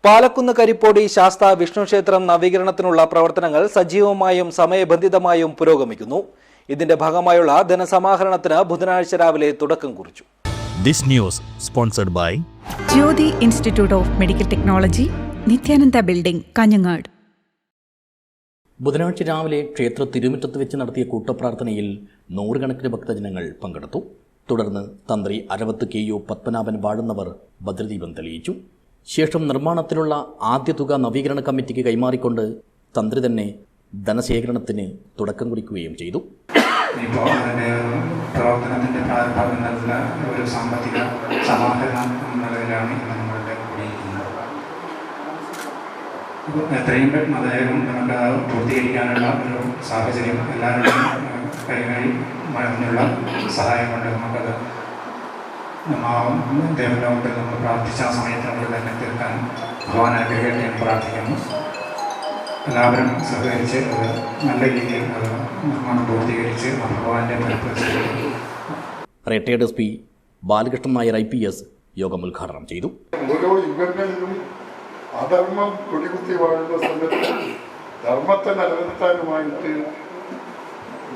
പാലക്കുന്ന് കരിപ്പോടി ശാസ്ത വിഷ്ണു ക്ഷേത്രം നവീകരണത്തിനുള്ള പ്രവർത്തനങ്ങൾ സജീവമായും സമയബന്ധിതമായും പുരോഗമിക്കുന്നു. ഇതിന്റെ ഭാഗമായുള്ള ധനസമാഹരണത്തിന് ബുധനാഴ്ച രാവിലെ തുടക്കം കുറിച്ചു. This news sponsored by Jyothi institute of medical technology, Nithyananda building, Kanhangad. ബുധനാഴ്ച രാവിലെ ക്ഷേത്ര തിരുമുറ്റത്ത് വെച്ച് നടത്തിയ കൂട്ടപ്രാർത്ഥനയിൽ നൂറുകണക്കിന് ഭക്തജനങ്ങൾ പങ്കെടുത്തു. തുടർന്ന് തന്ത്രി അരവത്ത് KU പത്മനാഭൻ വാഴുന്നവർ ഭദ്രദീപം തെളിയിച്ചു. ശേഷം നിർമ്മാണത്തിലുള്ള ആദ്യ തുക നവീകരണ കമ്മിറ്റിക്ക് കൈമാറിക്കൊണ്ട് തന്ത്രി തന്നെ ധനശേഖരണത്തിന് തുടക്കം കുറിക്കുകയും ചെയ്തു. ഇപ്പോൾ അതിൻ്റെ പ്രവർത്തനത്തിൻ്റെ പ്രാരംഭമെന്നുള്ള ഒരു സാമ്പത്തിക സമാഹരണം എന്നുള്ളതിലാണ് ഇന്ന് നമ്മളുടെ കൂടിയിരിക്കുന്നത്. എത്രയും വേഗം നമുക്ക് പൂർത്തീകരിക്കാനുള്ള ഒരു സാഹചര്യം എല്ലാവരുടെയും കൈകളിൽ മഴന്നുള്ള സഹായം കൊണ്ട് നമുക്കത് ദേവലോകത്തിൽ നമ്മൾ പ്രാർത്ഥിച്ച ആ സമയത്തിനുള്ളിൽ തന്നെ തീർക്കാൻ ഭഗവാൻ അനുഗ്രഹിക്കട്ടെ എന്ന് പ്രാർത്ഥിക്കുന്നു. എല്ലാവരും സഹകരിച്ച് അത് നല്ല രീതിയിൽ അത് നിർമ്മാണം പൂർത്തീകരിച്ച് ഭഗവാന്റെ പരിപ്രശ്നം. Retired SP Balakrishnan Nair IPS യോഗം ഉദ്ഘാടനം ചെയ്തു. ഓരോ യുഗങ്ങളിലും അധർമ്മം കൊടികുത്തി വാഴുന്ന സമയത്ത് ധർമ്മത്തെ നിലനിർത്താനുമായിട്ട്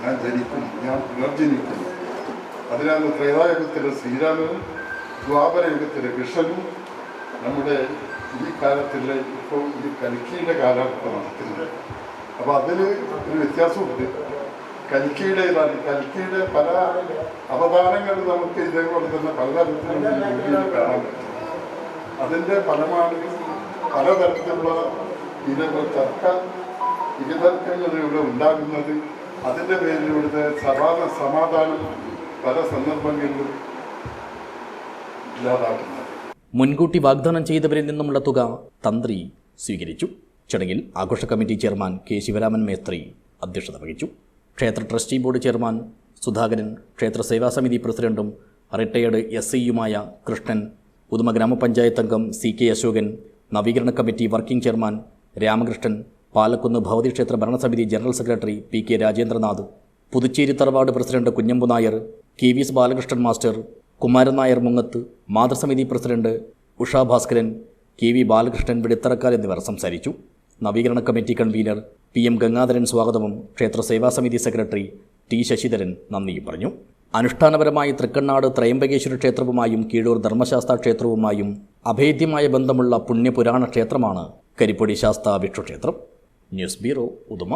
ഞാൻ ജനിക്കും, ഞാൻ പുനർജനിക്കും. അതിനാണ് ത്രേതായുഗത്തിലെ ശ്രീരാമനും ദ്വാപര യുഗത്തിലെ കൃഷ്ണനും നമ്മുടെ ഈ കാലത്തിലെ ഇപ്പോൾ ഈ കൽക്കിയുടെ കാലഘട്ടം നടത്തുന്നത്. അപ്പോൾ അതിൽ ഒരു വ്യത്യാസമുണ്ട്. കൽക്കിയുടേതാണ്. കൽക്കിയുടെ പല അവതാരങ്ങൾ നമുക്ക് ഇതേപോലെ തന്നെ പലതരത്തിലുള്ള രീതിയിൽ കാണാൻ പറ്റും. അതിൻ്റെ ഫലമാണ് പലതരത്തിലുള്ള ഇതേപോലെ ഇരുതർക്കങ്ങളിലൂടെ ഉണ്ടാകുന്നത്. അതിൻ്റെ പേരിലൂടെ സമാധാനം പല സന്ദർഭങ്ങളിലും ഇല്ലാതാക്കുന്നത്. മുൻകൂട്ടി വാഗ്ദാനം ചെയ്തവരിൽ നിന്നുമുള്ള തുക തന്ത്രി സ്വീകരിച്ചു. ചടങ്ങിൽ ആഘോഷ കമ്മിറ്റി ചെയർമാൻ K. ശിവരാമൻ മേസ്ത്രി അധ്യക്ഷത വഹിച്ചു. ക്ഷേത്ര ട്രസ്റ്റി ബോർഡ് ചെയർമാൻ സുധാകരൻ, ക്ഷേത്ര സേവാസമിതി പ്രസിഡന്റും റിട്ടയർഡ് SIയുമായ കൃഷ്ണൻ, ഉദുമ ഗ്രാമപഞ്ചായത്ത് അംഗം CK അശോകൻ, നവീകരണ committee working chairman Ramakrishnan, Palakkunnu ഭവതിക്ഷേത്ര ഭരണസമിതി general secretary PK Rajendranath, Puducherry തറവാട് president Kunhambu Nair, KVS Balakrishnan master, Kumaran Nair Mungath, മാതൃസമിതി പ്രസിഡന്റ് ഉഷാ ഭാസ്കരൻ, KV ബാലകൃഷ്ണൻ വെടിത്തറക്കാൽ എന്നിവർ സംസാരിച്ചു. നവീകരണ കമ്മിറ്റി കൺവീനർ PM ഗംഗാധരൻ സ്വാഗതവും ക്ഷേത്ര സേവാസമിതി സെക്രട്ടറി T. ശശിധരൻ നന്ദിയും പറഞ്ഞു. അനുഷ്ഠാനപരമായി തൃക്കണ്ണാട് ത്രയംബകേശ്വര ക്ഷേത്രവുമായും കീഴൂർ ധർമ്മശാസ്ത്ര ക്ഷേത്രവുമായും അഭേദ്യമായ ബന്ധമുള്ള പുണ്യപുരാണ ക്ഷേത്രമാണ് കരിപ്പൊടി ശാസ്ത വിഷ്ണു ക്ഷേത്രം. News bureau, Uduma.